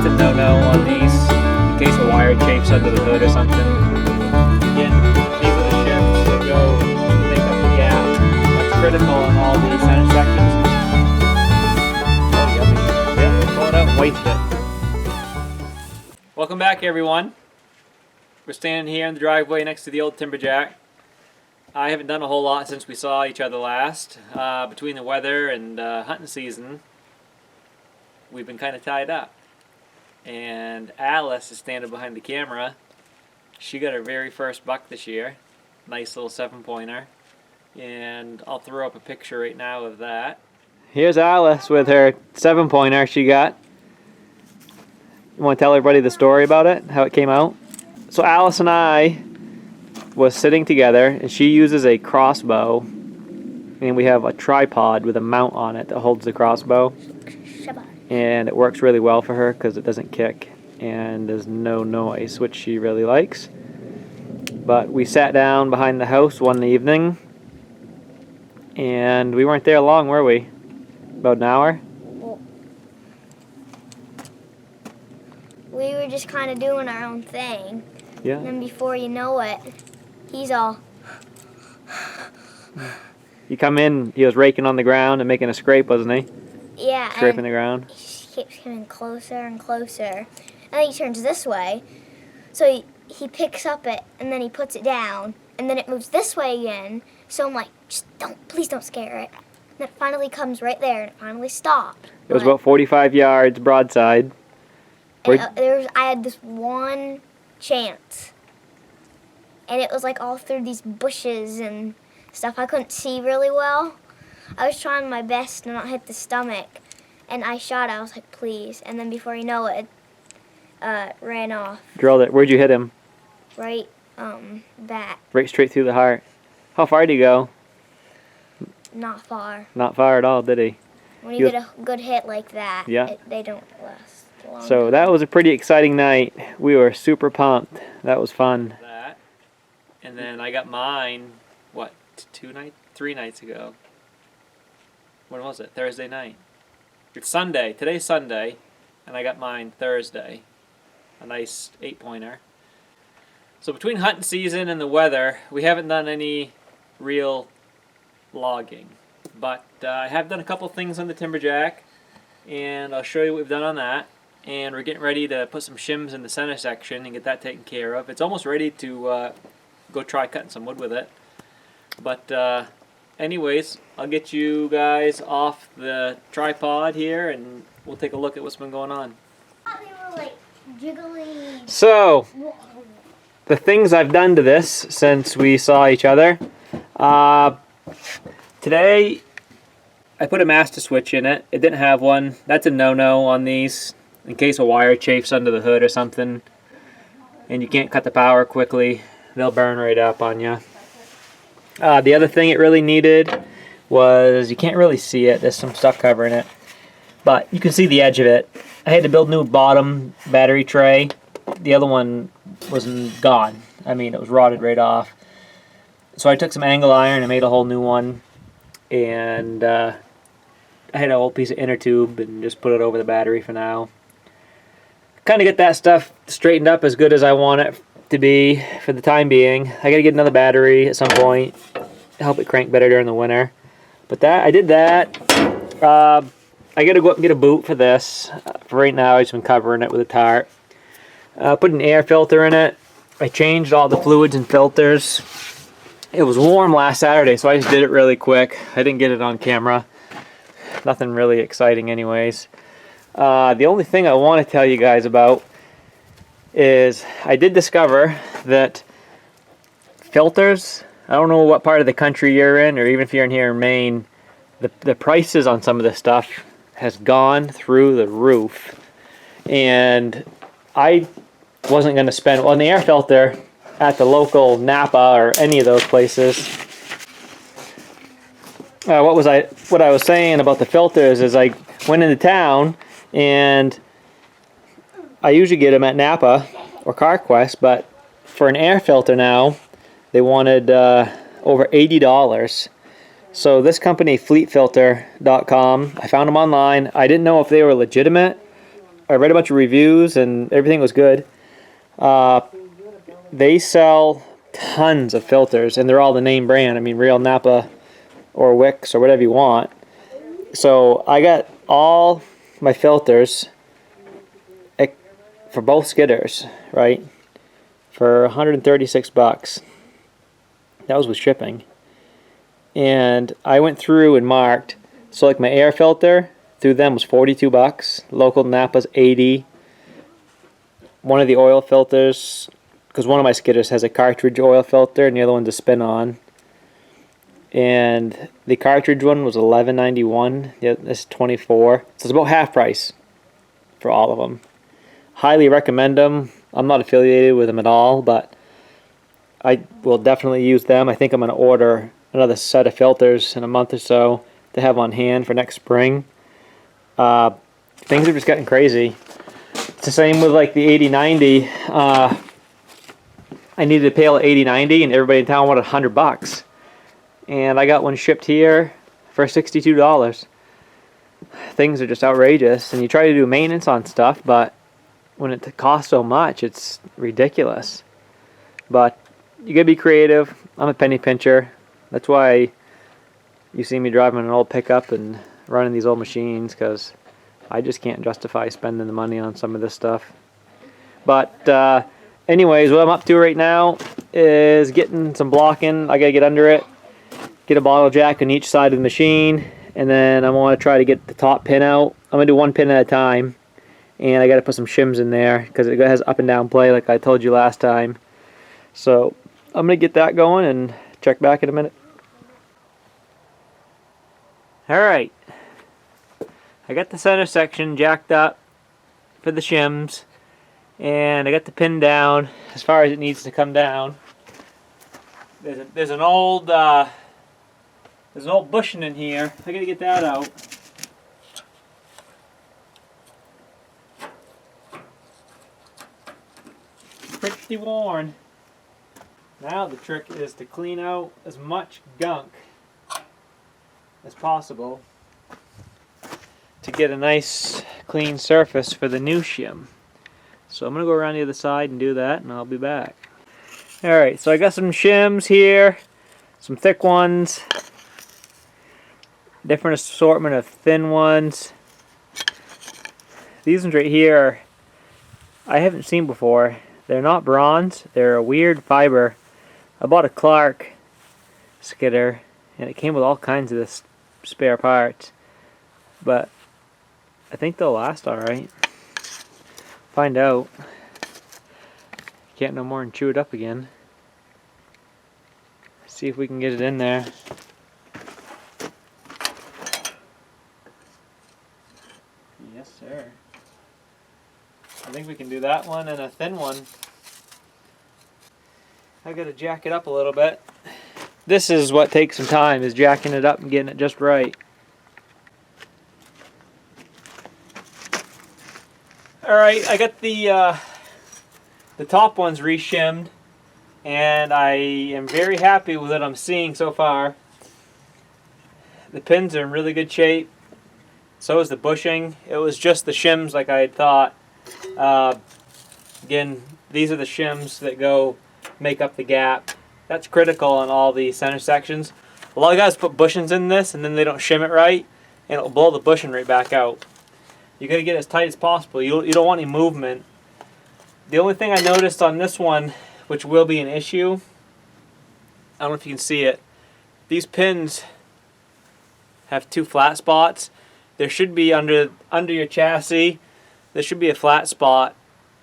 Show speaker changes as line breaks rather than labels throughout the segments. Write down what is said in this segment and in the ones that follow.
that's a no-no on these, in case a wire chafes under the hood or something. Again, these are the shims that go make up the gap. That's critical in all the center sections. Oh, yummy. Yeah, pull it out and waste it. Welcome back, everyone. We're standing here in the driveway next to the old Timberjack. I haven't done a whole lot since we saw each other last. Between the weather and hunting season, we've been kind of tied up. And Alice is standing behind the camera. She got her very first buck this year. Nice little 7-pointer. And I'll throw up a picture right now of that. Here's Alice with her 7-pointer she got. You want to tell everybody the story about it? How it came out? So Alice and I was sitting together, and she uses a crossbow, and we have a tripod with a mount on it that holds the crossbow, and it works really well for her because it doesn't kick and there's no noise, which she really likes. But we sat down behind the house one evening, and we weren't there long, were we? About an hour?
We were just kind of doing our own thing.
Yeah.
And then before you know it, he's all...
You come in, he was raking on the ground and making a scrape, wasn't he?
Yeah.
Scraping the ground.
He keeps coming closer and closer. And then he turns this way. So he picks up it, and then he puts it down. And then it moves this way again. So I'm like, please don't scare it. And it finally comes right there, and it finally stopped.
It was about 45 yards broadside.
And, I had this one chance. And it was like all through these bushes and stuff. I couldn't see really well. I was trying my best to not hit the stomach. And I shot it. I was like, please. And then before you know it, ran off.
Drilled it. Where'd you hit him?
Right back.
Right straight through the heart. How far did he go?
Not far.
Not far at all, did he?
When you get a good hit like that,
yeah.
They don't last long.
So that was a pretty exciting night. We were super pumped. That was fun. And then I got mine, what, 3 nights ago. When was it? Thursday night. It's Sunday. Today's Sunday, and I got mine Thursday. A nice 8-pointer. So between hunting season and the weather, we haven't done any real logging. But I have done a couple things on the Timberjack, and I'll show you what we've done on that. And we're getting ready to put some shims in the center section and get that taken care of. It's almost ready to go try cutting some wood with it. But anyways, I'll get you guys off the tripod here, and we'll take a look at what's been going on.
They were like jiggly.
So, the things I've done to this since we saw each other. Today, I put a master switch in it. It didn't have one. That's a no-no on these, in case a wire chafes under the hood or something, and you can't cut the power quickly. They'll burn right up on you. The other thing it really needed was, you can't really see it, there's some stuff covering it, but you can see the edge of it. I had to build a new bottom battery tray. The other one was gone. I mean, it was rotted right off. So I took some angle iron and made a whole new one, and I had an old piece of inner tube and just put it over the battery for now. Kind of get that stuff straightened up as good as I want it to be for the time being. I gotta get another battery at some point to help it crank better during the winter. But I did that. I gotta go up and get a boot for this. For right now, I've just been covering it with a tarp. Put an air filter in it. I changed all the fluids and filters. It was warm last Saturday, so I just did it really quick. I didn't get it on camera. Nothing really exciting anyways. The only thing I want to tell you guys about is I did discover that filters, I don't know what part of the country you're in, or even if you're in here in Maine, the prices on some of this stuff has gone through the roof. And I wasn't going to spend, well, on the air filter at the local Napa or any of those places. What I was saying about the filters is I went into town, and I usually get them at Napa or CarQuest, but for an air filter now, they wanted over $80. So this company, fleetfilter.com, I found them online. I didn't know if they were legitimate I read a bunch of reviews and everything was good. They sell tons of filters and they're all the name brand. I mean, Real, Napa, or Wix or whatever you want. So I got all my filters for both skidders, right, for 136 bucks. That was with shipping. And I went through and marked. So like my air filter through them was 42 bucks. Local Napa's 80. One of the oil filters, because one of my skidders has a cartridge oil filter and the other one's a spin-on. And the cartridge one was $11.91. Yeah, this is $24. So it's about half price for all of them. Highly recommend them. I'm not affiliated with them at all, but I will definitely use them. I think I'm going to order another set of filters in a month or so to have on hand for next spring. Things are just getting crazy. It's the same with like the 8090. I needed a pail of 8090 and everybody in town wanted $100. And I got one shipped here for $62. Things are just outrageous. And you try to do maintenance on stuff, but when it costs so much, it's ridiculous. But you gotta be creative. I'm a penny pincher. That's why you see me driving an old pickup and running these old machines, because I just can't justify spending the money on some of this stuff. But anyways, what I'm up to right now is getting some blocking. I gotta get under it, get a bottle jack on each side of the machine, and then I want to try to get the top pin out. I'm gonna do one pin at a time, and I gotta put some shims in there because it has up and down play like I told you last time. So I'm gonna get that going and check back in a minute. Alright, I got the center section jacked up for the shims, and I got the pin down as far as it needs to come down. There's an old bushing in here. I gotta get that out. Pretty worn. Now the trick is to clean out as much gunk as possible to get a nice clean surface for the new shim. So I'm going to go around the other side and do that, and I'll be back. Alright, so I got some shims here, some thick ones, different assortment of thin ones. These ones right here I haven't seen before. They're not bronze, they're a weird fiber. I bought a Clark skidder and it came with all kinds of this spare parts, but I think they'll last alright. Find out. Can't no more than chew it up again. See if we can get it in there. Yes, sir. I think we can do that one and a thin one. I gotta jack it up a little bit. This is what takes some time, is jacking it up and getting it just right. Alright, I got the top ones reshimmed, and I am very happy with what I'm seeing so far. The pins are in really good shape. So is the bushing. It was just the shims like I had thought. Again, these are the shims that go make up the gap. That's critical on all the center sections. A lot of guys put bushings in this and then they don't shim it right, and it'll blow the bushing right back out. You gotta get it as tight as possible. You don't want any movement. The only thing I noticed on this one, which will be an issue, I don't know if you can see it, these pins have two flat spots. There should be under your chassis, there should be a flat spot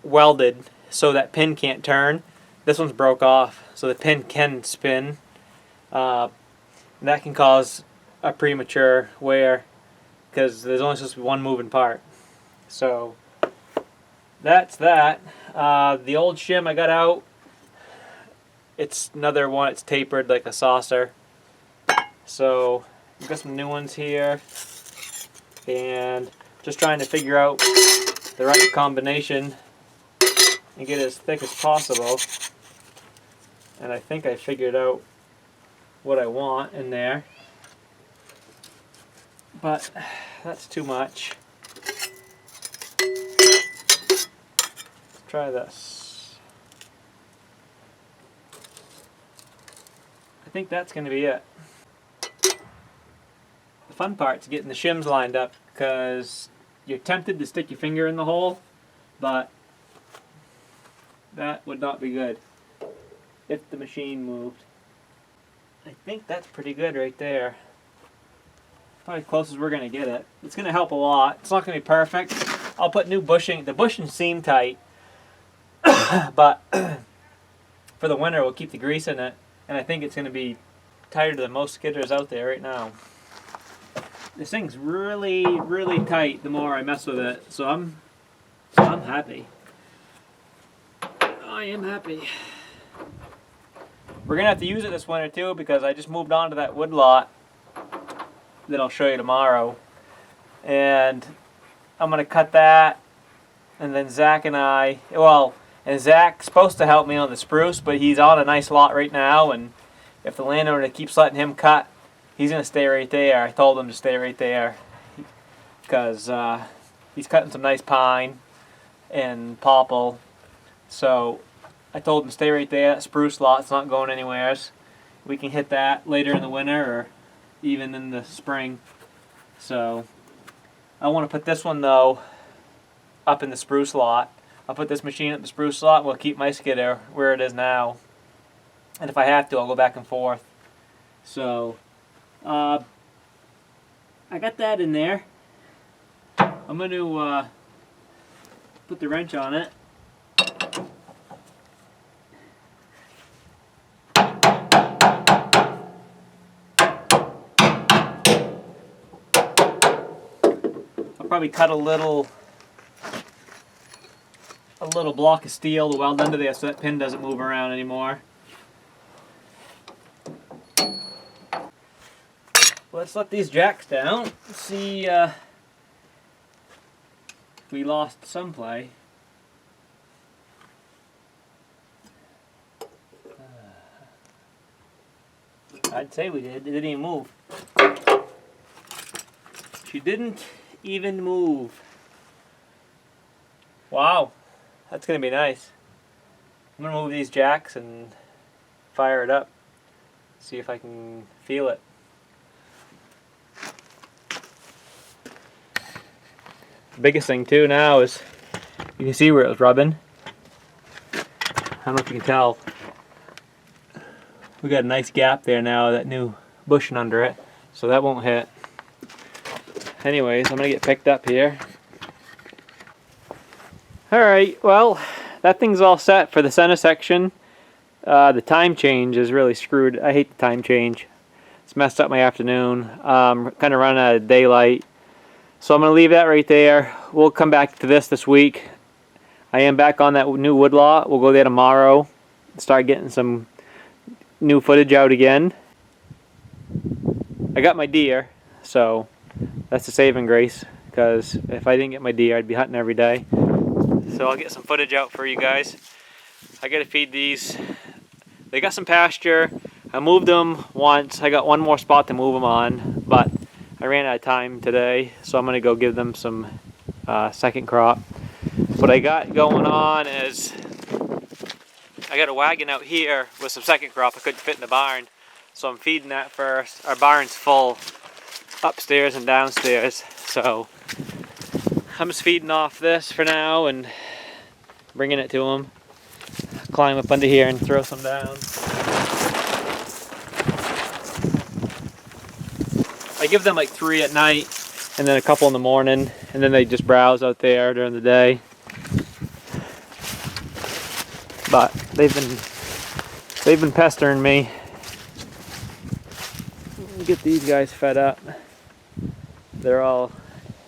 welded so that pin can't turn. This one's broke off, so the pin can spin. That can cause a premature wear because there's only supposed to be one moving part. So that's that. The old shim I got out, it's another one, it's tapered like a saucer. So we've got some new ones here, and just trying to figure out the right combination and get it as thick as possible. And I think I figured out what I want in there, but that's too much. try this. I think that's going to be it. The fun part's getting the shims lined up, because you're tempted to stick your finger in the hole, but that would not be good if the machine moved. I think that's pretty good right there. Probably as close as we're going to get it. It's going to help a lot. It's not going to be perfect. I'll put new bushing. The bushings seem tight, but for the winter we'll keep the grease in it, and I think it's going to be tighter than most skidders out there right now. This thing's really, really tight the more I mess with it, so I'm happy. I am happy. We're going to have to use it this winter too, because I just moved on to that wood lot that I'll show you tomorrow. And I'm going to cut that, and then Zach and I, and Zach's supposed to help me on the spruce, but he's on a nice lot right now, and if the landowner keeps letting him cut, he's going to stay right there. I told him to stay right there, because he's cutting some nice pine and popple. So I told him to stay right there. That spruce lot's not going anywhere. We can hit that later in the winter or even in the spring. So I want to put this one though up in the spruce lot. I'll put this machine up in the spruce lot. We'll keep my skidder where it is now, and if I have to, I'll go back and forth. So I got that in there. I'm going to put the wrench on it. I'll probably cut a little block of steel to weld under there so that pin doesn't move around anymore. Let's let these jacks down. Let's see if we lost some play. I'd say we did. It didn't even move. She didn't even move. Wow, that's going to be nice. I'm going to move these jacks and fire it up. See if I can feel it. The biggest thing too now is you can see where it was rubbing. I don't know if you can tell. We got a nice gap there now, that new bushing under it, so that won't hit. Anyways, I'm gonna get picked up here. Alright, well, that thing's all set for the center section. The time change is really screwed. I hate the time change. It's messed up my afternoon. Kind of running out of daylight. So I'm going to leave that right there. We'll come back to this week. I am back on that new wood lot. We'll go there tomorrow. Start getting some new footage out again. I got my deer, so that's a saving grace, because if I didn't get my deer, I'd be hunting every day. So I'll get some footage out for you guys. I got to feed these. They got some pasture. I moved them once. I got one more spot to move them on, but I ran out of time today, so I'm going to go give them some second crop. What I got going on is I got a wagon out here with some second crop I couldn't fit in the barn, so I'm feeding that first. Our barn's full upstairs and downstairs, so I'm just feeding off this for now and bringing it to them. Climb up under here and throw some down. I give them like 3 at night and then a couple in the morning, and then they just browse out there during the day. But they've been pestering me. Get these guys fed up. They're all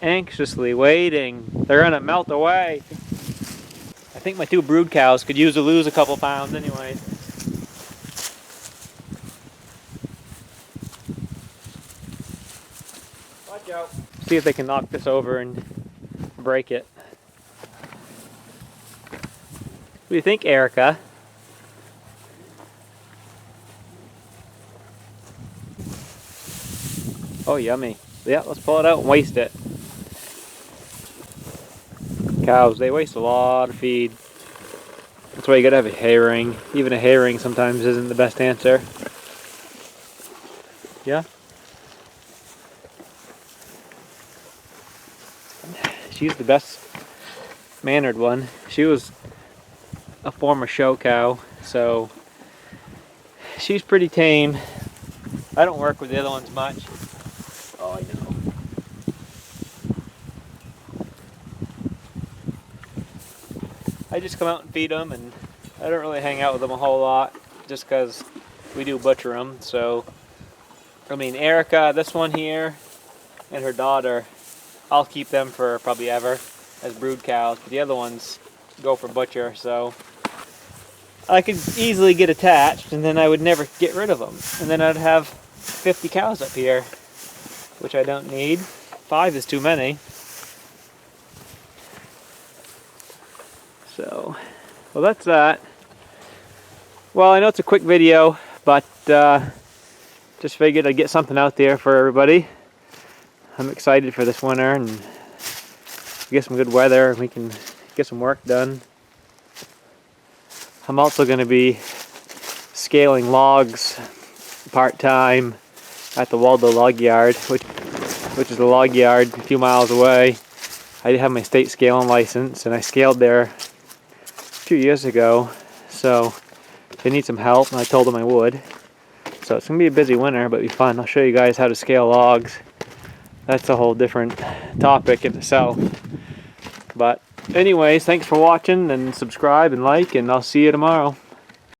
anxiously waiting. They're gonna melt away. I think my 2 brood cows could use to lose a couple pounds anyway. Watch out. See if they can knock this over and break it. What do you think, Erica? Oh, yummy. Yeah, let's pull it out and waste it. Cows, they waste a lot of feed. why you gotta have a herring. Even a herring sometimes isn't the best answer. Yeah? She's the best mannered one. She was a former show cow, so she's pretty tame. I don't work with the other ones much. Oh, I know. I just come out and feed them, and I don't really hang out with them a whole lot, just because we do butcher them. So, I mean, Erica, this one here, and her daughter, I'll keep them for probably ever as brood cows, but the other ones go for butcher, so I could easily get attached, and then I would never get rid of them. And then I'd have 50 cows up here, which I don't need. 5 is too many. So, well, that's that. Well, I know it's a quick video, but just figured I'd get something out there for everybody. I'm excited for this winter and get some good weather and we can get some work done. I'm also going to be scaling logs part-time at the Waldo log yard, which is a log yard a few miles away. I have my state scaling license and I scaled there 2 years ago, so they need some help and I told them I would. So it's going to be a busy winter, but it'll be fun. I'll show you guys how to scale logs. That's a whole different topic in itself. But anyways, thanks for watching and subscribe and like, and I'll see you tomorrow.